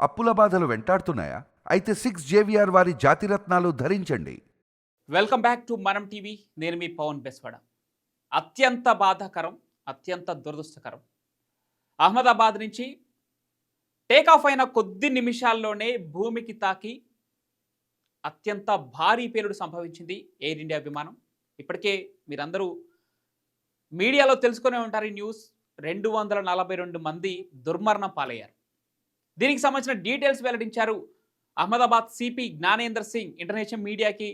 అప్పుల బాధలు వెంటాడుతున్నాయా? అయితే 6 JVR వారి జాతిరత్నాలు ధరించండి. వెల్కమ్ బ్యాక్ టు మనం టీవీ. నేను మీ పవన్ బెస్వాడ. అత్యంత బాధాకరం, అత్యంత దురదృష్టకరం. అహ్మదాబాద్ నుంచి టేకాఫ్ అయిన కొద్ది నిమిషాల్లోనే భూమికి తాకి అత్యంత భారీ పేలుడు సంభవించింది ఎయిర్ ఇండియా విమానం. ఇప్పటికే మీరందరూ మీడియాలో తెలుసుకునే ఉంటారు ఈ న్యూస్. 242 మంది దుర్మరణం పాలయ్యారు. దీనికి సంబంధించిన డీటెయిల్స్ వెల్లడించారు అహ్మదాబాద్ సిపి జ్ఞానేంద్ర సింగ్ ఇంటర్నేషనల్ మీడియాకి.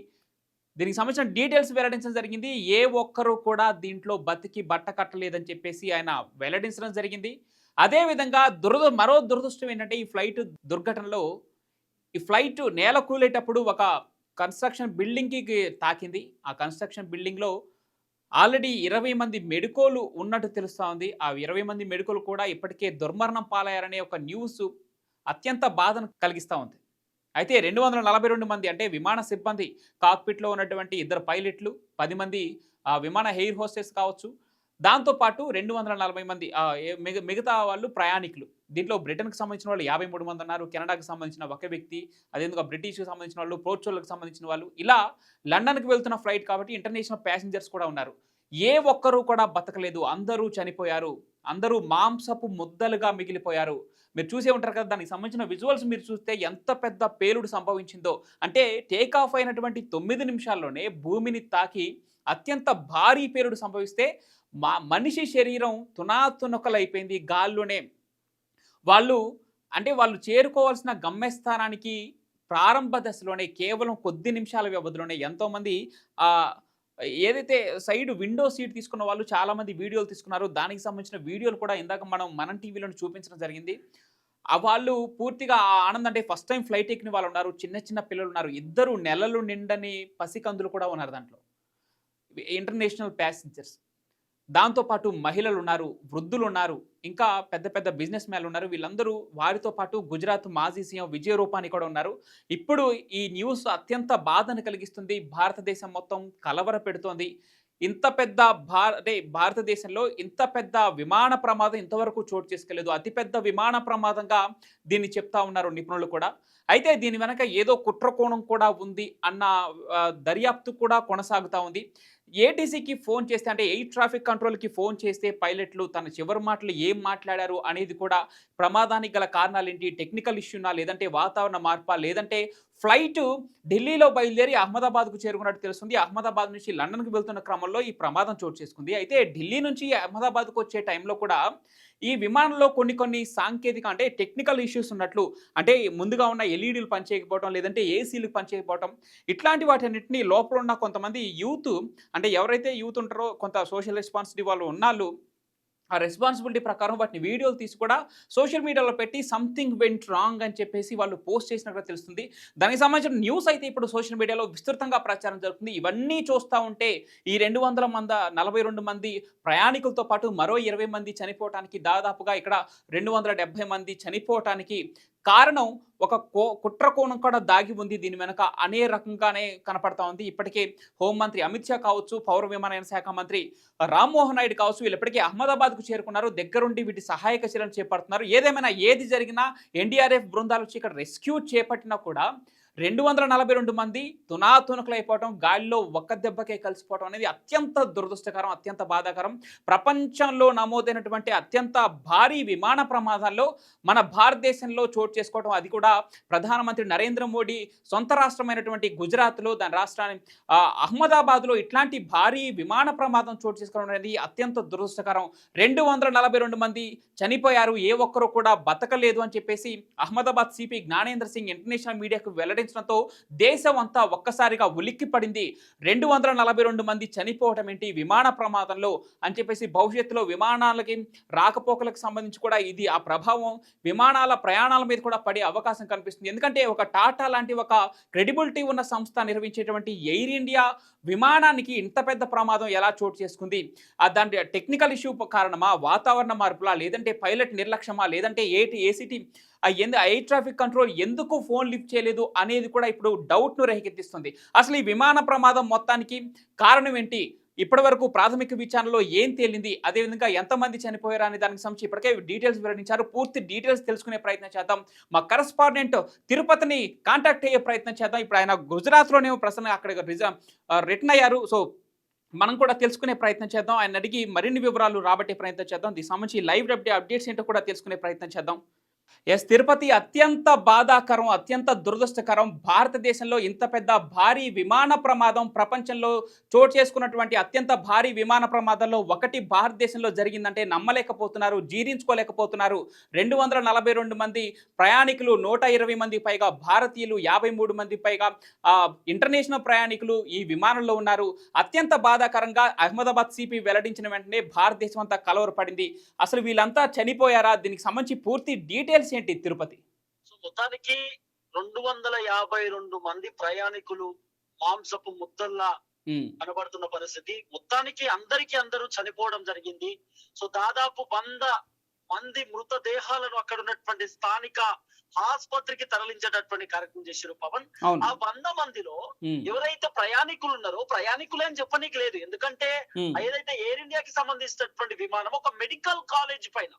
దీనికి సంబంధించిన డీటెయిల్స్ వెల్లడించడం జరిగింది. ఏ ఒక్కరూ కూడా దీంట్లో బతికి బట్ట కట్టలేదని చెప్పేసి ఆయన వెల్లడించడం జరిగింది. అదేవిధంగా మరో దురదృష్టం ఏంటంటే ఈ ఫ్లైట్ దుర్ఘటనలో ఈ ఫ్లైట్ నేల కూలేటప్పుడు ఒక కన్స్ట్రక్షన్ బిల్డింగ్కి తాకింది. ఆ కన్స్ట్రక్షన్ బిల్డింగ్లో ఆల్రెడీ 20 మంది మెడికోలు ఉన్నట్టు తెలుస్తూ ఉంది. ఆ 20 మంది మెడికోలు కూడా ఇప్పటికే దుర్మరణం పాలయ్యారనే ఒక న్యూస్ అత్యంత బాధను కలిగిస్తూ ఉంది. అయితే 242 మంది అంటే విమాన సిబ్బంది, కాక్పిట్లో ఉన్నటువంటి 2 పైలట్లు, 10 మంది విమాన ఎయిర్ హోస్టెస్ కావచ్చు, దాంతోపాటు 240 మంది మిగతా వాళ్ళు ప్రయాణికులు. దీంట్లో బ్రిటన్కి సంబంధించిన వాళ్ళు 53 మంది ఉన్నారు. కెనడాకి సంబంధించిన ఒక వ్యక్తి, అదేవిధంగా బ్రిటిష్కి సంబంధించిన వాళ్ళు, పోర్చుగల్కి సంబంధించిన వాళ్ళు, ఇలా లండన్కి వెళ్తున్న ఫ్లైట్ కాబట్టి ఇంటర్నేషనల్ ప్యాసింజర్స్ కూడా ఉన్నారు. ఏ ఒక్కరూ కూడా బతకలేదు. అందరూ చనిపోయారు. అందరూ మాంసపు ముద్దలుగా మిగిలిపోయారు. మీరు చూసే ఉంటారు కదా, దానికి సంబంధించిన విజువల్స్ మీరు చూస్తే ఎంత పెద్ద పేలుడు సంభవించిందో. అంటే టేక్ ఆఫ్ అయినటువంటి 9 నిమిషాల్లోనే భూమిని తాకి అత్యంత భారీ పేలుడు సంభవిస్తే మనిషి శరీరం తునాతునకలైపోయింది గాల్లోనే. వాళ్ళు వాళ్ళు చేరుకోవాల్సిన గమ్యస్థానానికి ప్రారంభ దశలోనే కేవలం కొద్ది నిమిషాల వ్యవధిలోనే ఎంతోమంది ఏదైతే సైడ్ విండో సీట్ తీసుకున్న వాళ్ళు చాలామంది వీడియోలు తీసుకున్నారు. దానికి సంబంధించిన వీడియోలు కూడా ఇందాక మనం టీవీలో చూపించడం జరిగింది. వాళ్ళు పూర్తిగా ఆ ఆనందం అంటే ఫస్ట్ టైం ఫ్లైట్ ఎక్కిన వాళ్ళు ఉన్నారు, చిన్న చిన్న పిల్లలు ఉన్నారు, 2 నెలలు నిండని పసికందులు కూడా ఉన్నారు దాంట్లో, ఇంటర్నేషనల్ ప్యాసింజర్స్. దాంతోపాటు మహిళలు ఉన్నారు, వృద్ధులు ఉన్నారు, ఇంకా పెద్ద పెద్ద బిజినెస్ మ్యాన్లు ఉన్నారు. వీళ్ళందరూ వారితో పాటు గుజరాత్ మాజీ సీఎం విజయ్ రూపానీ కూడా ఉన్నారు. ఇప్పుడు ఈ న్యూస్ అత్యంత బాధను కలిగిస్తుంది. భారతదేశం మొత్తం కలవర పెడుతోంది. ఇంత పెద్ద భారతదేశంలో ఇంత పెద్ద విమాన ప్రమాదం ఇంతవరకు చోటు చేసుకోలేదు. అతిపెద్ద విమాన ప్రమాదంగా దీన్ని చెప్తా ఉన్నారు నిపుణులు కూడా. అయితే దీని వెనక ఏదో కుట్రకోణం కూడా ఉంది అన్న దర్యాప్తు కూడా కొనసాగుతూ ఉంది. ఏటీసీకి ఫోన్ చేస్తే అంటే ఎయిర్ ట్రాఫిక్ కంట్రోల్కి ఫోన్ చేస్తే పైలట్లు తన చివరి మాటలు ఏం మాట్లాడారు అనేది కూడా, ప్రమాదానికి గల కారణాలు ఏంటి, టెక్నికల్ ఇష్యూనా, లేదంటే వాతావరణ మార్పా, లేదంటే ఫ్లైట్ ఢిల్లీలో బయలుదేరి అహ్మదాబాద్కు చేరుకున్నట్టు తెలుస్తుంది. అహ్మదాబాద్ నుంచి లండన్కి వెళ్తున్న క్రమంలో ఈ ప్రమాదం చోటు చేసుకుంది. అయితే ఢిల్లీ నుంచి అహ్మదాబాద్కు వచ్చే టైంలో కూడా ఈ విమానంలో కొన్ని సాంకేతిక అంటే టెక్నికల్ ఇష్యూస్ ఉన్నట్లు, అంటే ముందుగా ఉన్న ఎల్ఈడీలు పనిచేయకపోవడం, లేదంటే ఏసీలు పనిచేయకపోవడం, ఇట్లాంటి వాటన్నిటిని లోపల ఉన్న కొంతమంది యూత్ అంటే ఎవరైతే యూత్ ఉంటారో కొంత సోషల్ రెస్పాన్సిబిలిటీ వాళ్ళు ఉన్నాళ్ళు, ఆ రెస్పాన్సిబిలిటీ ప్రకారం వాటిని వీడియోలు తీసి కూడా సోషల్ మీడియాలో పెట్టి సంథింగ్ వెంట్ రాంగ్ అని చెప్పేసి వాళ్ళు పోస్ట్ చేసినట్టుగా తెలుస్తుంది. దానికి సంబంధించిన న్యూస్ అయితే ఇప్పుడు సోషల్ మీడియాలో విస్తృతంగా ప్రచారం జరుగుతుంది. ఇవన్నీ చూస్తూ ఉంటే ఈ 242 మంది ప్రయాణికులతో పాటు మరో 20 మంది చనిపోవటానికి, దాదాపుగా ఇక్కడ 270 మంది చనిపోవటానికి కారణం ఒక కుట్రకోణం కూడా దాగి ఉంది దీని వెనక అనే రకంగానే కనపడతా ఉంది. ఇప్పటికే హోంమంత్రి అమిత్ షా కావచ్చు, పౌర విమానయాన శాఖ మంత్రి రామ్మోహన్ నాయుడు కావచ్చు, వీళ్ళు ఇప్పటికే అహ్మదాబాద్కు చేరుకున్నారు. దగ్గరుండి వీటి సహాయక చర్యలు చేపడుతున్నారు. ఏదేమైనా ఏది జరిగినా ఎన్డీఆర్ఎఫ్ బృందాలు వచ్చి ఇక్కడ రెస్క్యూ చేపట్టినా కూడా 242 మంది తునాతునకలైపోవటం, గాలిలో ఒక్క దెబ్బకే కలిసిపోవటం అనేది అత్యంత దురదృష్టకరం, అత్యంత బాధాకరం. ప్రపంచంలో నమోదైనటువంటి అత్యంత భారీ విమాన ప్రమాదాల్లో మన భారతదేశంలో చోటు చేసుకోవడం, అది కూడా ప్రధానమంత్రి నరేంద్ర మోడీ సొంత రాష్ట్రమైనటువంటి గుజరాత్లో, దాని రాష్ట్రాన్ని అహ్మదాబాద్లో ఇట్లాంటి భారీ విమాన ప్రమాదం చోటు చేసుకోవడం అనేది అత్యంత దురదృష్టకరం. 242 మంది చనిపోయారు, ఏ ఒక్కరు కూడా బతకలేదు అని చెప్పేసి అహ్మదాబాద్ సిపి జ్ఞానేంద్ర సింగ్ ఇంటర్నేషనల్ మీడియాకు వెల్లడించడంతో దేశం అంతా ఒక్కసారిగా ఉలిక్కి పడింది. 242 మంది చనిపోవటం ఏంటి విమాన ప్రమాదంలో అని చెప్పేసి, భవిష్యత్తులో విమానాలకి రాకపోకలకు సంబంధించి కూడా ఇది ఆ ప్రభావం విమానాల ప్రయాణాల మీద కూడా పడే అవకాశం కనిపిస్తుంది. ఎందుకంటే ఒక టాటా లాంటి ఒక క్రెడిబిలిటీ ఉన్న సంస్థ నిర్వహించేటువంటి ఎయిర్ ఇండియా విమానానికి ఇంత పెద్ద ప్రమాదం ఎలా చోటు చేసుకుంది? దాని టెక్నికల్ ఇష్యూ కారణమా, వాతావరణ మార్పులా, లేదంటే పైలట్ నిర్లక్ష్యమా, లేదంటే ఏసీటీ ఎయిర్ ట్రాఫిక్ కంట్రోల్ ఎందుకు ఫోన్ లిఫ్ట్ చేయలేదు అనేది కూడా ఇప్పుడు డౌట్ను రేకెత్తిస్తుంది. అసలు ఈ విమాన ప్రమాదం మొత్తానికి కారణం ఏంటి? ఇప్పటి వరకు ప్రాథమిక విచారణలో ఏం తేలింది, అదేవిధంగా ఎంతమంది చనిపోయారు అనే దానికి సంబంధించి ఇప్పటికే డీటెయిల్స్ వెల్లడించారు. పూర్తి డీటెయిల్స్ తెలుసుకునే ప్రయత్నం చేద్దాం. మా కరెస్పాండెంట్ తిరుపతిని కాంటాక్ట్ అయ్యే ప్రయత్నం చేద్దాం. ఇప్పుడు ఆయన గుజరాత్లోనే ప్రస్తుతం అక్కడ రిటర్న్ అయ్యారు. సో మనం కూడా తెలుసుకునే ప్రయత్నం చేద్దాం. ఆయన అడిగి మరిన్ని వివరాలు రాబట్టే ప్రయత్నం చేద్దాం. దీనికి సంబంధించి లైవ్ అప్డేట్స్ ఏంటో కూడా తెలుసుకునే ప్రయత్నం చేద్దాం. తిరుపతి అత్యంత బాధాకరం, అత్యంత దురదృష్టకరం. భారతదేశంలో ఇంత పెద్ద భారీ విమాన ప్రమాదం ప్రపంచంలో చోటు చేసుకున్నటువంటి అత్యంత భారీ విమాన ప్రమాదంలో ఒకటి భారతదేశంలో జరిగిందంటే నమ్మలేకపోతున్నారు, జీర్ణించుకోలేకపోతున్నారు. 242 మంది ప్రయాణికులు, 120 మంది పైగా భారతీయులు, 53 మంది పైగా ఇంటర్నేషనల్ ప్రయాణికులు ఈ విమానంలో ఉన్నారు. అత్యంత బాధాకరంగా అహ్మదాబాద్ సిపి వెల్లడించిన వెంటనే భారతదేశం అంతా కలవరపడింది. అసలు వీళ్ళంతా చనిపోయారా? దీనికి సంబంధించి పూర్తి డీటెయిల్స్ ఏంటి తిరుపతి? సో మొత్తానికి 252 మంది ప్రయాణికులు మాంసపు ముద్దల్లా కనబడుతున్న పరిస్థితి. మొత్తానికి అందరూ చనిపోవడం జరిగింది. సో దాదాపు 100 మంది మృతదేహాలను అక్కడ ఉన్నటువంటి స్థానిక ఆసుపత్రికి తరలించేటటువంటి కార్యక్రమం చేశారు పవన్. ఆ 100 మందిలో ఎవరైతే ప్రయాణికులు ఉన్నారో ప్రయాణికులే అని చెప్పనీకి లేదు. ఎందుకంటే ఏదైతే ఎయిర్ ఇండియాకి సంబంధించినటువంటి విమానం ఒక మెడికల్ కాలేజ్ పైన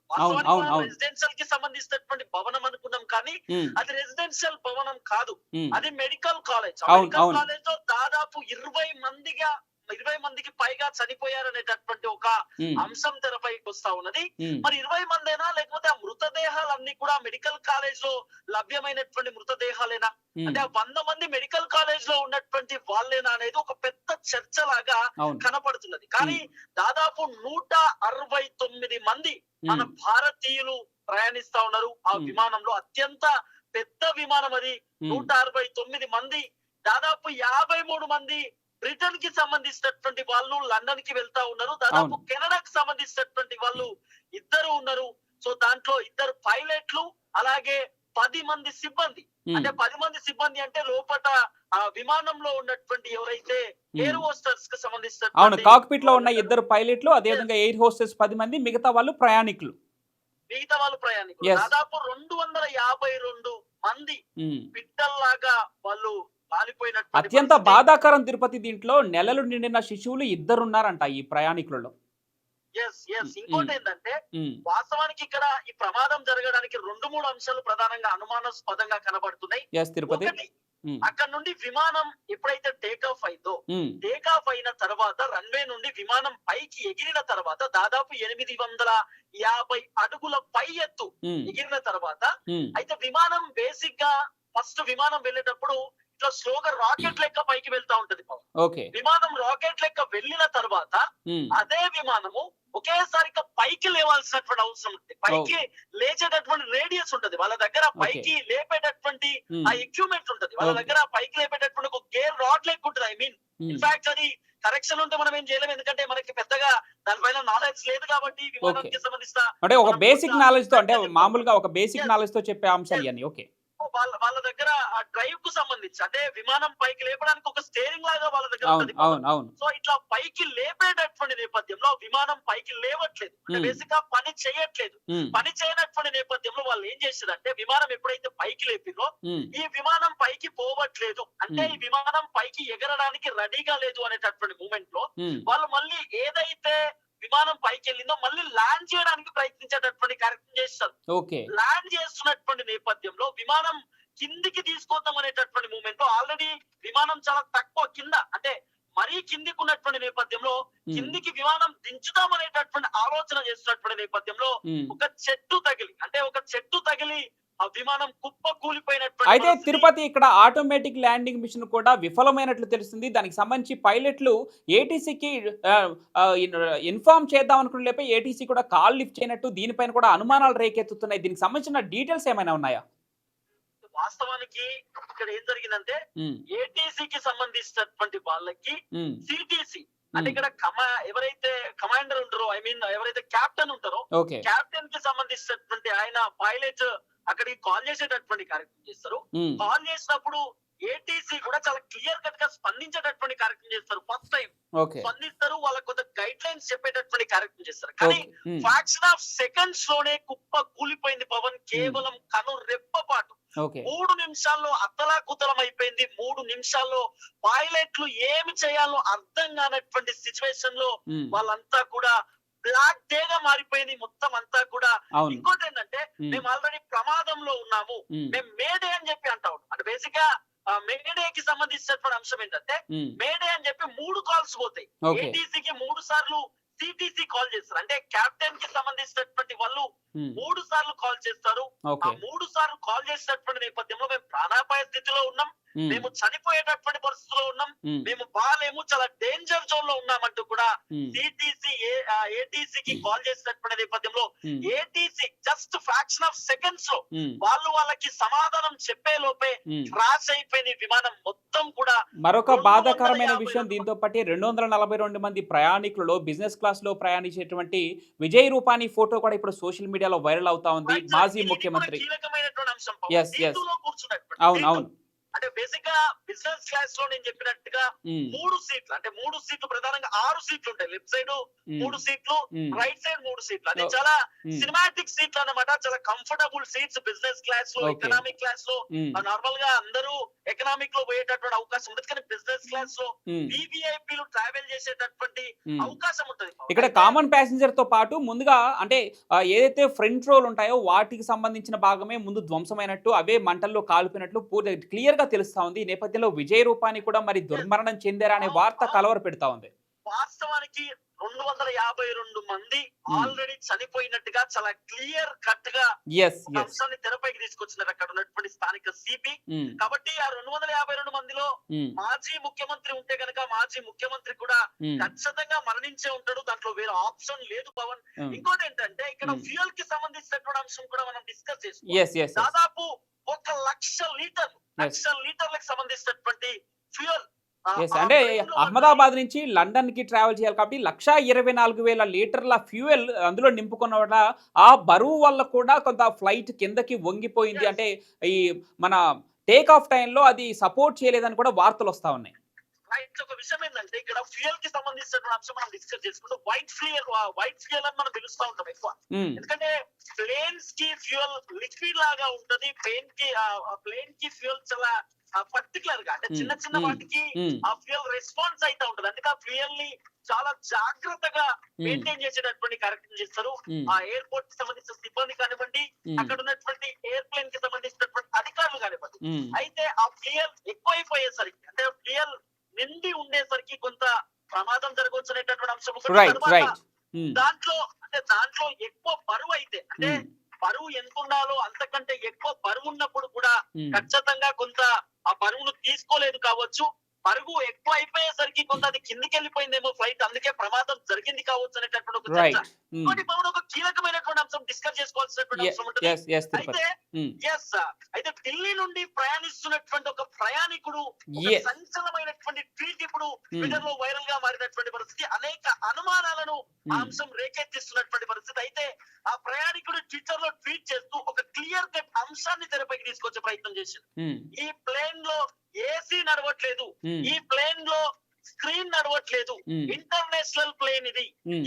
రెసిడెన్షియల్ కి సంబంధించినటువంటి భవనం అనుకున్నాం, కానీ అది రెసిడెన్షియల్ భవనం కాదు, అది మెడికల్ కాలేజ్. మెడికల్ కాలేజ్ లో దాదాపు 20 మందికి పైగా చనిపోయారనేటటువంటి ఒక అంశం తెరపైకి వస్తా ఉన్నది. మరి 20 మందేనా, లేకపోతే ఆ మృతదేహాలన్నీ కూడా మెడికల్ కాలేజ్ లో లభ్యమైనటువంటి మృతదేహాలేనా, అంటే ఆ 100 మంది మెడికల్ కాలేజ్ లో ఉన్నటువంటి వాళ్ళేనా అనేది ఒక పెద్ద చర్చ లాగా కనపడుతున్నది. కానీ దాదాపు 169 మంది మన భారతీయులు ప్రయాణిస్తా ఉన్నారు ఆ విమానంలో. అత్యంత పెద్ద విమానం అది. 169 మంది, దాదాపు 53 మంది బ్రిటన్ కి సంబంధించినటువంటి వాళ్ళు లండన్ కి వెళ్తా ఉన్నారు. దాదాపు కెనడాకి సంబంధించినటువంటి వాళ్ళు 2 ఉన్నారు. సో దాంట్లో 2 పైలట్లు, అలాగే 10 మంది సిబ్బంది. అంటే 10 మంది సిబ్బంది అంటే లోపల విమానంలో ఉన్నటువంటి ఎవరైతే ఎయిర్ హోస్టర్స్ కి సంబంధించిన కాక్పిట్ లో ఉన్న 2 పైలట్లు, అదే విధంగా ఎయిర్ హోస్టెస్ 10 మంది, మిగతా వాళ్ళు ప్రయాణికులు. దాదాపు 252 మంది బిడ్డల్లాగా వాళ్ళు అత్యంత బాధాకరం తిరుపతి. దీంట్లో నెలలు నిండిన శిశువులు 2 ఉన్నారంట ఈ ప్రయాణికులలో. ఇంకోటి ఏంటంటే వాస్తవానికి ఇక్కడ ఈ ప్రమాదం జరగడానికి 2-3 అంశాలు ప్రధానంగా అనుమానాస్పదంగా కనబడుతున్నాయి. అక్కడ నుండి విమానం ఎప్పుడైతే టేకాఫ్ అయిందో, టేకాఫ్ అయిన తర్వాత రన్వే నుండి విమానం పైకి ఎగిరిన తర్వాత దాదాపు 850 అడుగుల పై ఎత్తు ఎగిరిన తర్వాత, అయితే విమానం బేసిక్ గా ఫస్ట్ విమానం వెళ్ళేటప్పుడు ఇట్లా స్లోగా రాకెట్ లెక్క పైకి వెళ్తా ఉంటది. విమానం రాకెట్ లెక్క వెళ్ళిన తర్వాత అదే విమానము ఒకేసారి పైకి లేవాల్సినటువంటి అవసరం ఉంది. పైకి లేచేటటువంటి రేడియస్ ఉంటది వాళ్ళ దగ్గర, పైకి లేపేటటువంటి ఆ ఎక్విప్మెంట్ ఉంటది వాళ్ళ దగ్గర, పైకి లేపేటటువంటి ఒక గేర్ రాడ్ లెక్క ఉంటది. ఐ మీన్ ఇన్ఫాక్ట్ అది కరెక్షన్ ఉంటే మనం ఏం చేయలేము, ఎందుకంటే మనకి పెద్దగా దానిపైన నాలెడ్జ్ లేదు కాబట్టి విమానానికి సంబంధించిన అంటే ఒక బేసిక్ నాలెడ్జ్ తో, అంటే మామూలుగా ఒక బేసిక్ నాలెడ్జ్ తో చెప్పే అంశాలు ఇవన్నీ. ఓకే, వాళ్ళ దగ్గర ఆ డ్రైవ్ కు సంబంధించి అంటే విమానం పైకి లేపడానికి ఒక స్టీరింగ్ లాగా వాళ్ళ దగ్గర ఉంటుంది. సో ఇట్లా పైకి లేపేటటువంటి నేపథ్యంలో విమానం పైకి లేవట్లేదు, బేసిక్ గా పని చేయట్లేదు. పని చేయనటువంటి నేపథ్యంలో వాళ్ళు ఏం చేశారంటే విమానం ఎప్పుడైతే పైకి లేపిరో ఈ విమానం పైకి పోవట్లేదు, అంటే ఈ విమానం పైకి ఎగరడానికి రెడీగా లేదు అనేటటువంటి మూమెంట్ లో వాళ్ళు మళ్ళీ ఏదైతే విమానం పైకి వెళ్ళిందో మళ్ళీ ల్యాండ్ చేయడానికి ప్రయత్నించేటటువంటి కార్యక్రమం చేస్తారు. ల్యాండ్ చేస్తున్నటువంటి నేపథ్యంలో విమానం కిందికి తీసుకొద్దాం అనేటటువంటి మూమెంట్ లో ఆల్రెడీ విమానం చాలా తక్కువ కింద, అంటే మరీ కిందికి ఉన్నటువంటి నేపథ్యంలో కిందికి విమానం దించుదాం అనేటటువంటి ఆలోచన చేస్తున్నటువంటి నేపథ్యంలో ఒక చెట్టు తగిలి ఆ విమానం కుప్ప కూలిపోయినట్టు. అయితే తిరుపతి ఇక్కడ ఆటోమేటిక్ ల్యాండింగ్ మిషన్ కూడా విఫలమైనట్లు తెలుస్తుంది. దానికి సంబంధించి పైలట్లు ఏటీసీకి ఇన్ఫార్మ్ చేద్దాం అనుకున్న లేపై ఏటీసీ కూడా కాల్ లిఫ్ట్ చేయనట్టు, దీనిపైన కూడా అనుమానాలు రేకెత్తుతున్నాయి. దీనికి సంబంధించిన డీటెయిల్స్ ఏమైనా ఉన్నాయా? వాస్తవానికి ఇక్కడ ఏం జరిగిందంటే ఏటీసీకి సంబంధించినటువంటి వాళ్ళకి సిటీసీ అంటే ఇక్కడ ఎవరైతే కమాండర్ ఉంటారో, ఐ మీన్ ఎవరైతే కెప్టెన్ ఉంటారో, కెప్టెన్ కి సంబంధించినటువంటి ఆయన పైలట్ అక్కడికి కాల్ చేసేటటువంటి కార్యక్రమం చేస్తారు. కాల్ చేసినప్పుడు ఏటీసీ కూడా చాలా క్లియర్ కట్ గా స్పందించేటటువంటి కార్యక్రమం చేస్తారు. ఫస్ట్ టైం స్పందిస్తారు, వాళ్ళకి కొంత గైడ్ లైన్స్ హెడ్లైన్స్ చెప్పేటటువంటి కార్యక్రమం చేస్తారు. కానీ ఫ్రాక్షన్ ఆఫ్ సెకండ్స్ లోనే కుప్ప కూలిపోయింది పవన్. కేవలం కను రెప్పపాటు 3 నిమిషాల్లో అతలాకుతలం అయిపోయింది. 3 నిమిషాల్లో పైలట్లు ఏమి చేయాలో అర్థం కానటువంటి సిచ్యువేషన్ లో వాళ్ళంతా కూడా బ్లాక్ డే గా మారిపోయింది మొత్తం అంతా కూడా. ఇంకోటి ఏంటంటే మేము ఆల్రెడీ ప్రమాదంలో ఉన్నాము, మేము మేడే అని చెప్పి అంటాం. అంటే బేసిక్ గా మేడేకి సంబంధించినటువంటి అంశం ఏంటంటే మేడే అని చెప్పి 3 కాల్స్ పోతాయి. ఏటీసీకి 3 సార్లు సిటిసి కాల్ చేస్తారు. అంటే కెప్టెన్ కి సంబంధించినటువంటి వాళ్ళు 3 సార్లు కాల్ చేస్తారు. ఆ 3 సార్లు కాల్ చేసినటువంటి నేపథ్యంలో మేము ప్రాణాపాయ స్థితిలో ఉన్నాం, మేము చనిపోయేటటువంటి పరిస్థితిలో ఉన్నాం, మేము బాలేము, చాలా డేంజర్ జోన్ లో ఉన్నామంటూ కూడా సిటిసి ఏటీసీకి కాల్ చేసినటువంటి నేపథ్యంలో ATC just fraction of seconds లో వాళ్ళకి సమాధానం చెప్పే లోపే క్రాష్ అయిపోయింది విమానం మొత్తం కూడా. మరొక బాధాకరమైన విషయం దీంతో పాటు 242 మంది ప్రయాణికులలో బిజినెస్ క్లాస్ లో ప్రయాణించేటువంటి విజయ్ రూపానీ ఫోటో కూడా ఇప్పుడు సోషల్ మీడియాలో వైరల్ అవుతా ఉంది. మాజీ ముఖ్యమంత్రి కీలకమైనటువంటి అంశం. అవును అంటే బేసిక్ గా బిజినెస్ క్లాస్ లో నేను చెప్పినట్టుగా 3 సీట్లు, అంటే 3 సీట్లు ప్రధానంగా 6 సీట్లు ఉంటాయి. లెఫ్ట్ సైడ్ 3 సీట్లు, రైట్ సైడ్ 3 సీట్లు. అది చాలా సినిమాటిక్ సీట్లు అన్నమాట. చాలా కంఫర్టబుల్ సీట్స్ బిజినెస్ క్లాస్ లో. ఎకనామిక్ క్లాస్ లో నార్మల్ గా అందరూ ఎకనామిక్ లో పోయేటటువంటి అవకాశం ఉంటుంది, కానీ బిజినెస్ క్లాస్ లో వివిఐపీలు ట్రావెల్ చేసేటటువంటి అవకాశం ఉంటుంది. ఇక్కడ కామన్ ప్యాసింజర్ తో పాటు ముందుగా అంటే ఏదైతే ఫ్రంట్ రోల్ ఉంటాయో వాటికి సంబంధించిన భాగమే ముందు ధ్వంసమైనట్టు, అవే మంటల్లో కాలిపోయినట్లు పూర్తి క్లియర్ గా తెలుస్తా ఉంది. ఈ నేపథ్యంలో విజయ్ రూపానీ కూడా మరి దుర్మరణం చెందారా అనే వార్త కలవర పెడతా ఉంది. వాస్తవానికి 252 మంది ఆల్రెడీ చనిపోయినట్టుగా చాలా క్లియర్ కట్ గా అంశాన్ని తెరపైకి తీసుకొచ్చినారు అక్కడ ఉన్నటువంటి స్థానిక సిపి. కాబట్టి ఆ 252 మందిలో మాజీ ముఖ్యమంత్రి ఉంటే గనక మాజీ ముఖ్యమంత్రి కూడా ఖచ్చితంగా మరణించే ఉంటాడు, దాంట్లో వేరే ఆప్షన్ లేదు పవన్. ఇంకోటి ఏంటంటే ఇక్కడ ఫ్యూయల్ కి సంబంధించినటువంటి అంశం కూడా మనం డిస్కస్ చేస్తాం. దాదాపు 1,00,000 లీటర్లకు సంబంధించినటువంటి ఫ్యూయల్ అంటే అహ్మదాబాద్ నుంచి లండన్ కి ట్రావెల్ చేయాలి కాబట్టి 1,24,000 లీటర్ల ఫ్యూయల్ అందులో నింపుకున్న వల్ల ఆ బరువు వల్ల కూడా కొంత ఫ్లైట్ కిందకి వంగిపోయింది. అంటే ఈ మన టేక్ ఆఫ్ టైంలో అది సపోర్ట్ చేయలేదని కూడా వార్తలు వస్తా ఉన్నాయి. ఒక విషయం ఏంటంటే ఇక్కడ ఫ్యూయల్ కి సంబంధించిన అంశం మనం డిస్కస్ చేసుకుంటూ వైట్ ఫ్యూయల్ అని మనం పిలుస్తా ఉంటాం ఎక్కువ. ఎందుకంటే ప్లేన్స్ కి ఫ్యూయల్ లిక్విడ్ లాగా ఉంటది, ప్లేన్ కి ఫ్యూయల్ చాలా పర్టికులర్ గా అంటే చిన్న చిన్న వాటికి ఆ ఫ్యూయల్ రెస్పాన్స్ అయితే ఉంటది. అందుకే ఆ ఫ్యూయల్ ని చాలా జాగ్రత్తగా మెయింటైన్ చేసేటటువంటి కార్యక్రమం చేస్తారు. ఆ ఎయిర్పోర్ట్ కి సంబంధించిన సిబ్బంది కానివ్వండి, అక్కడ ఉన్నటువంటి ఎయిర్ప్లేన్ కి సంబంధించినటువంటి అధికారులు కానివ్వండి. అయితే ఆ ఫ్యూయల్ ఎక్కువైపోయేసరికి, అంటే ఫ్యూయల్ నిండి ఉండేసరికి కొంత ప్రమాదం జరగవచ్చు అనేటటువంటి అంశం. దాంట్లో ఎక్కువ బరువు అయితే, అంటే బరువు ఎంత ఉండాలో అంతకంటే ఎక్కువ బరువు ఉన్నప్పుడు కూడా ఖచ్చితంగా కొంత ఆ బరువును తీసుకోలేదు కావచ్చు. బరువు ఎక్కువ అయిపోయేసరికి కొంత అది కిందికి వెళ్ళిపోయిందేమో ఫ్లైట్, అందుకే ప్రమాదం జరిగింది కావచ్చు అనేటటువంటి ఒక చర్చ. ఒక కీలకమైనటువంటి అంశం డిస్కస్ చేసుకోవాల్సినటువంటి అంశం ఉంటుంది. అయితే ఢిల్లీ నుండి ప్రయాణిస్తున్నటువంటి ఒక ప్రయాణికుడు సంచలనమైనటువంటి ట్వీట్ ఇప్పుడు ట్విట్టర్ లో వైరల్ గా మారినటువంటి పరిస్థితి, అనేక అనుమానాలను ఆ అంశం రేకెత్తిస్తున్నటువంటి పరిస్థితి. అయితే ఆ ప్రయాణికుడు ట్విట్టర్ లో ట్వీట్ చేస్తూ ఒక క్లియర్ కట్ అంశాన్ని తెరపైకి తీసుకొచ్చే ప్రయత్నం చేశాడు. ఈ ప్లేన్ లో ఏసీ నడవట్లేదు, ఈ ప్లేన్ లో స్క్రీన్ నడవట్లేదు, ఇంటర్నేషనల్ ప్లేన్ ఇది,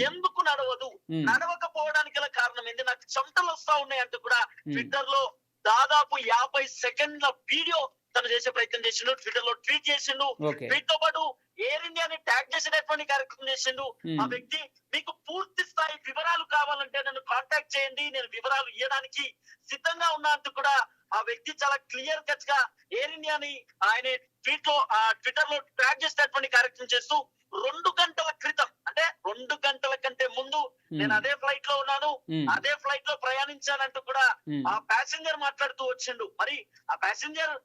ఎందుకు నడవదు, నడవకపోవడానికి గల కారణం ఏంటి, నాకు చెమటలు వస్తా ఉన్నాయి అంటూ కూడా ట్విట్టర్ లో దాదాపు 50 సెకండ్ల వీడియో తను చేసే ప్రయత్నం చేసిండు. ట్విట్టర్ లో ట్వీట్ చేసిండు. ట్వీట్ తో పాటు ఎయిర్ ఇండియాని ట్యాగ్ చేసేటటువంటి కార్యక్రమం చేసిండు. ఆ వ్యక్తి మీకు పూర్తి స్థాయి వివరాలు కావాలంటే నన్ను కాంటాక్ట్ చేయండి, నేను వివరాలు ఇవ్వడానికి సిద్ధంగా ఉన్నా అంటూ కూడా ఆ వ్యక్తి చాలా క్లియర్ కట్ గా ఎయిర్ ఇండియాని ఆయన ట్విట్టర్ లో ట్యాగ్ చేసేటటువంటి కార్యక్రమం చేస్తూ 2 గంటల క్రితం, అంటే 2 గంటల కంటే ముందు నేను అదే ఫ్లైట్ లో ఉన్నాను, అదే ఫ్లైట్ లో ప్రయాణించానంటూ కూడా ఆ ప్యాసింజర్ మాట్లాడుతూ వచ్చిండు. మరి ఆ ప్యాసింజర్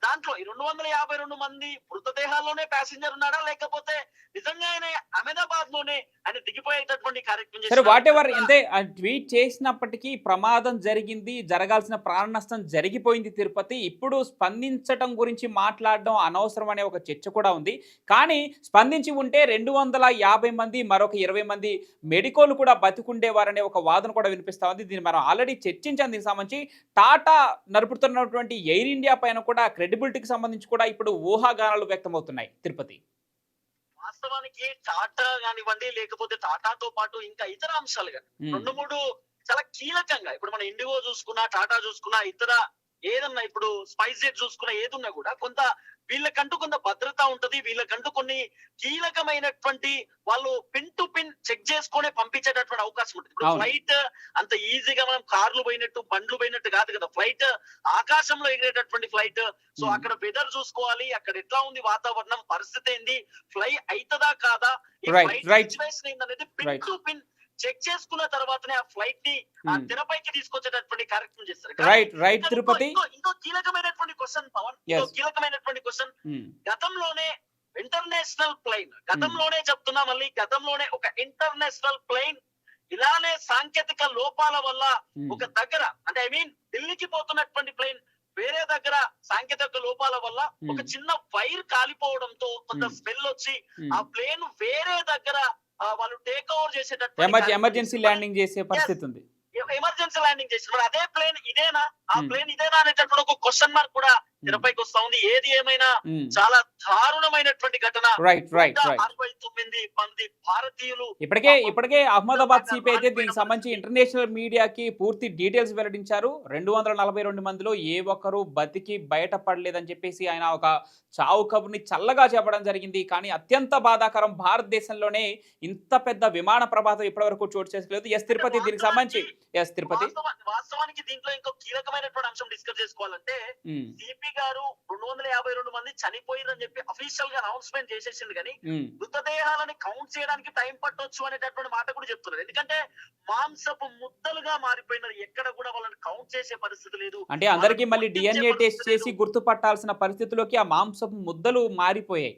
దాంట్లో 252 మంది మృతదేహాల్లోనే ప్యాసింజర్ ఉన్నాడా, లేకపోతే నిజంగా ఆయన అహ్మదాబాద్ లోనే ఆయన దిగిపోయేటటువంటి కార్యక్రమం చేశారు. వాట్ ఎవర్ అంటే ట్వీట్ చేసినప్పటికీ ప్రమాదం జరిగింది, జరగాల్సిన ప్రాణ నష్టం జరిగిపోయింది తిరుపతి. ఇప్పుడు స్పందించటం గురించి మాట్లాడడం అనవసరం అనే ఒక చర్చ కూడా ఉంది. కానీ స్పందించి ఉంటే 250 మంది మరొక 20 మంది మెడికోలు కూడా బతికుండేవారనే ఒక వాదన కూడా వినిపిస్తా ఉంది. దీన్ని మనం ఆల్రెడీ చర్చించాం. దీనికి సంబంధించి టాటా నడుపుతున్నటువంటి ఎయిర్ ఇండియా పైన కూడా క్రెడిబిలిటీకి సంబంధించి కూడా ఇప్పుడు ఊహాగానాలు వ్యక్తమవుతున్నాయి తిరుపతి. వాస్తవానికి టాటా కానివ్వండి, లేకపోతే టాటాతో పాటు ఇంకా ఇతర అంశాలు కానీ ఉమ్, 2-3 చాలా కీలకంగా, ఇప్పుడు మన ఇండిగో చూసుకున్నా, టాటా చూసుకున్నా, ఇతర ఏదన్నా ఇప్పుడు స్పైస్ జెట్ చూసుకున్నా, ఏదున్నా కూడా కొంత వీళ్ళకంటూ కొంత భద్రత ఉంటది. వీళ్ళకంటూ కొన్ని కీలకమైనటువంటి వాళ్ళు పిన్ టు పిన్ చెక్ చేసుకునే పంపించేటటువంటి అవకాశం ఉంటుంది. ఇప్పుడు అవును. ఫ్లైట్ అంత ఈజీగా మనం కార్లు పోయినట్టు, బండ్లు పోయినట్టు కాదు కదా. ఫ్లైట్ ఆకాశంలో ఎగిరేటటువంటి ఫ్లైట్. సో ఉమ్, అక్కడ వెదర్ చూసుకోవాలి, అక్కడ ఎట్లా ఉంది వాతావరణం, పరిస్థితి ఏంది, ఫ్లై అవుతుందా కాదా, ఈ రైట్ ఫ్లైట్ రైట్ సిచ్యువేషన్ ఏందనేది pin right to pin check చేసుకున్న తర్వాతనే ఆ ఫ్లైట్ ని ఆ ఉమ్, తెరపైకి తీసుకొచ్చేటటువంటి కార్యక్రమం చేస్తారు. కానీ రైట్ రైట్ ఇక్కడ తిరుపతి. ఇంకో కీలకమైనటువంటి క్వశ్చన్ పవన్, ఇంకో Yes. కీలకమైనటువంటి క్వశ్చన్. ఉమ్, గతంలోనే ఇంటర్నేషనల్ ప్లేన్, గతంలోనే చెప్తున్నా, మళ్ళీ గతంలోనే ఒక ఇంటర్నేషనల్ ప్లేన్ ఇలానే సాంకేతిక లోపాల వల్ల ఉమ్, ఒక దగ్గర, అంటే ఐ మీన్ ఢిల్లీకి పోతున్నటువంటి ప్లేన్ వేరే దగ్గర సాంకేతిక లోపాల వల్ల ఒక ఉమ్, చిన్న వైర్ కాలిపోవడంతో కొంత ఉమ్, స్మెల్ వచ్చి ఉమ్. ఆ ప్లేన్ వేరే దగ్గర వాళ్ళు టేక్ ఓవర్ చేసేటటువంటి ఎమర్జెన్సీ ల్యాండింగ్ చేసే పరిస్థితి ఉంది. ఎమర్జెన్సీ ల్యాండింగ్ చేసిన మరి అదే ప్లేన్ ఇదేనా, ఆ ఉమ్, ప్లేన్ ఇదేనా అనేటటువంటి ఒక క్వశ్చన్ మార్క్ కూడా తెరపైకి వస్తా ఉంది. ఏది ఏమైనా ఉమ్, చాలా దారుణమైనటువంటి ఘటన. Right right right. 169 మంది భారతీయులు ఇప్పటికే అహ్మదాబాద్ సిపి అయితే దీనికి సంబంధించి ఇంటర్నేషనల్ మీడియాకి పూర్తి డీటెయిల్స్ వెల్లడించారు. 242 మందిలో ఏ ఒక్కరు బతికి బయటపడలేదని చెప్పేసి ఆయన ఒక చావు కబుర్ని చల్లగా చెప్పడం జరిగింది. కానీ అత్యంత బాధాకరం, భారతదేశంలోనే ఇంత పెద్ద విమాన ప్రమాదం ఇప్పటివరకు చోటు చేసుకోలేదు. ఎస్ తిరుపతి, దీనికి సంబంధించి ఎస్ తిరుపతి. వాస్తవానికి దీంట్లో ఇంకో కీలకమైనటువంటి అంశం డిస్కస్ చేసుకోవాలంటే, ఉమ్, సిపి గారు 252 మంది చనిపోయారని చెప్పి అఫీషియల్ గా అనౌన్స్మెంట్ చేసేసింది, కానీ ఉమ్, మృతదేహాలని కౌంట్ చేయడానికి టైం పట్టొచ్చు అనేటటువంటి మాట కూడా చెప్తున్నారు. ఎందుకంటే మాంసపు ముద్దలుగా మారిపోయినారు, ఎక్కడ కూడా వాళ్ళని కౌంట్ చేసే పరిస్థితి లేదు. అంటే అందరికీ మళ్ళీ గుర్తించే డిఎన్ఏ టెస్ట్ పరిస్థితి చేసి లేదు. గుర్తుపట్టాల్సిన పరిస్థితిలోకి ఆ మాంసపు ముద్దలు మారిపోయాయి.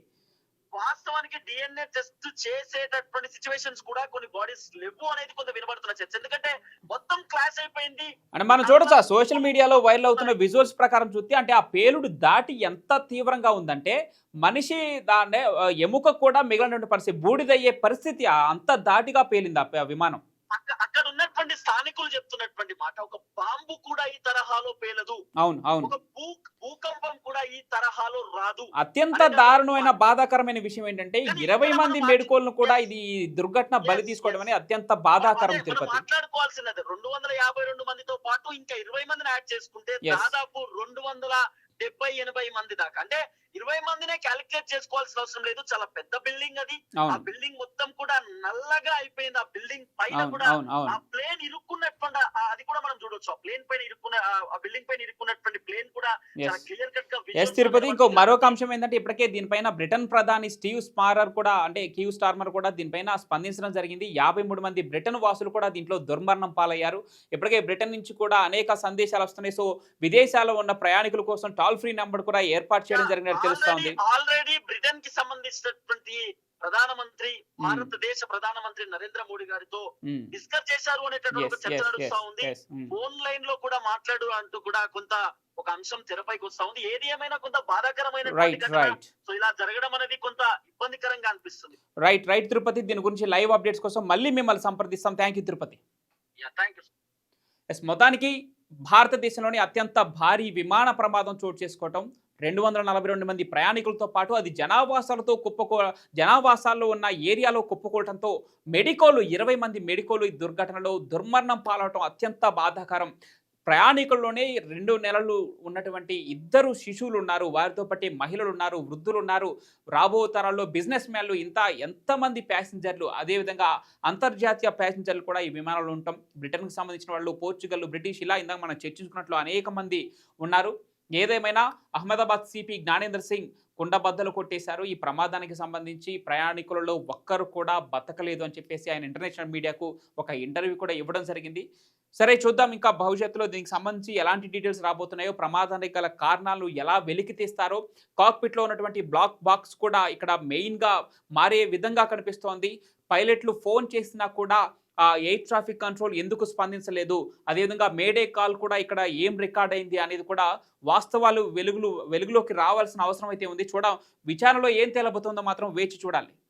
వాస్తవానికి డిఎన్ఏ టెస్ట్ చేసేటటువంటి సిచ్యువేషన్స్ కూడా కొన్ని బాడీస్ లేవు అనేది కొంత వినబడుతున్న చర్చ. ఎందుకంటే మొత్తం క్లాస్ అయిపోయింది. అంటే మనం చూడొచ్చు, ఆ సోషల్ మీడియాలో వైరల్ అవుతున్న విజువల్స్ ప్రకారం చూస్తే, అంటే ఆ పేలుడు దాటి ఎంత తీవ్రంగా ఉందంటే మనిషి దాన్ని ఎముక కూడా మిగిలినటువంటి పరిస్థితి, బూడిదయ్యే పరిస్థితి, అంత దాటిగా పేలింది ఆ విమానం. అక్కడ ఉన్నటువంటి స్థానికులు చెప్తున్నటువంటి మాట, ఒక బాంబు కూడా ఈ తరహాలో పేలదు, అవును అవును. ఒక భూకంపం కూడా ఈ తరహాలో రాదు. అత్యంత దారుణమైన బాధాకరమైన విషయం ఏంటంటే 20 మంది మేడుకోలను కూడా ఇది దుర్ఘటన బలి తీసుకోవడం అనేది అత్యంత బాధాకరం మనం తిరుపతి. మాట్లాడుకోవాల్సినది 252 మందితో పాటు ఇంకా 20 మందిని యాడ్ చేసుకుంటే Yes. దాదాపు 270-80 మంది దాకా, అంటే 20 మందినే క్యాలిక్యులేట్ చేసుకోవాల్సిన అవసరం లేదు. చాలా పెద్ద బిల్డింగ్ అది. ఆ అవును బిల్డింగ్ మొత్తం కూడా నల్లగా అయిపోయింది. ఆ బిల్డింగ్ పైన అవును కూడా అవును అవును. ఆ ప్లేన్ ఇరుక్కున్నటువంటి అది కూడా మనం చూడొచ్చు. ఆ ప్లేన్ పైన ఇరుక్కున్న ఆ బిల్డింగ్ పైన ఇరుక్కున్నటువంటి ప్లేన్ కూడా చాలా క్లియర్ కట్ గా ఎస్ తిరుపతి. ఇంకో మరొక అంశం ఏంటంటే, ఇప్పటికే దీనిపైన బ్రిటన్ ప్రధాని స్టీవ్ స్టార్మర్ కూడా దీనిపైన స్పందించడం జరిగింది. 53 మంది బ్రిటన్ వాసులు కూడా దీంట్లో దుర్మరణం పాలయ్యారు. ఇప్పటికే బ్రిటన్ నుంచి కూడా అనేక సందేశాలు వస్తున్నాయి. సో విదేశాల్లో ఉన్న ప్రయాణికుల కోసం టోల్ ఫ్రీ నంబర్ కూడా ఏర్పాటు చేయడం జరిగినట్టు తెలుస్తోంది. ఆల్రెడీ బ్రిటన్ కి సంబంధించినటువంటి ప్రధానమంత్రి, భారతదేశ ప్రధానమంత్రి నరేంద్ర మోడీ గారితో డిస్కస్ చేశారు అనేటటువంటి ఒక చర్చ నడుస్తా ఉంది. ఫోన్ లైన్ లో కూడా మాట్లాడు అంటూ కూడా కొంత ఒక అంశం తెరపైకి వస్తా ఉంది. ఏది ఏమైనా కొంత బాధాకరమైన రైట్. సో ఇలా జరగడం అనేది కొంత ఇబ్బందికరంగా అనిపిస్తుంది. రైట్ తిరుపతి. దీని గురించి లైవ్ అప్డేట్స్ కోసం మళ్ళీ మిమ్మల్ని సంప్రదిస్తాం. Thank you Tirupati. Thank you. Yes, మొత్తానికి భారతదేశంలోని అత్యంత భారీ విమాన ప్రమాదం చోటు చేసుకోవటం, 242 మంది ప్రయాణికులతో పాటు అది జనావాసాల్లో ఉన్న ఏరియాలో కుప్పకూడటంతో 20 మంది మెడికోలు ఈ దుర్ఘటనలో దుర్మరణం పాలవటం అత్యంత బాధాకరం. ప్రయాణికుల్లోనే 2 నెలలు ఉన్నటువంటి 2 శిశువులు ఉన్నారు, వారితో పాటు మహిళలు ఉన్నారు, వృద్ధులు ఉన్నారు, రాబో తరాల్లో బిజినెస్ మ్యాన్లు, ఎంతమంది ప్యాసింజర్లు, అదేవిధంగా అంతర్జాతీయ ప్యాసింజర్లు కూడా ఈ విమానంలో ఉంటాం. బ్రిటన్కి సంబంధించిన వాళ్ళు, పోర్చుగల్, బ్రిటిష్, ఇలా ఇందాక మనం చర్చించుకున్నట్లు అనేక మంది ఉన్నారు. ఏదేమైనా అహ్మదాబాద్ సిపి జ్ఞానేంద్ర సింగ్ కుండబద్దలు కొట్టేశారు. ఈ ప్రమాదానికి సంబంధించి ప్రయాణికులలో ఒక్కరు కూడా బతకలేదు అని చెప్పేసి ఆయన ఇంటర్నేషనల్ మీడియాకు ఒక ఇంటర్వ్యూ కూడా ఇవ్వడం జరిగింది. సరే, చూద్దాం ఇంకా భవిష్యత్తులో దీనికి సంబంధించి ఎలాంటి డీటెయిల్స్ రాబోతున్నాయో, ప్రమాదానికి గల కారణాలు ఎలా వెలికి తీస్తారో. కాక్పిట్లో ఉన్నటువంటి బ్లాక్ బాక్స్ కూడా ఇక్కడ మెయిన్గా మారే విధంగా కనిపిస్తోంది. పైలట్లు ఫోన్ చేసినా కూడా ఎయిర్ ట్రాఫిక్ కంట్రోల్ ఎందుకు స్పందించలేదు, అదేవిధంగా మేడే కాల్ కూడా ఇక్కడ ఏం రికార్డ్ అయింది అనేది కూడా వాస్తవాలు వెలుగులోకి రావాల్సిన అవసరం అయితే ఉంది. విచారణలో ఏం తేలబోతుందో మాత్రం వేచి చూడాలి.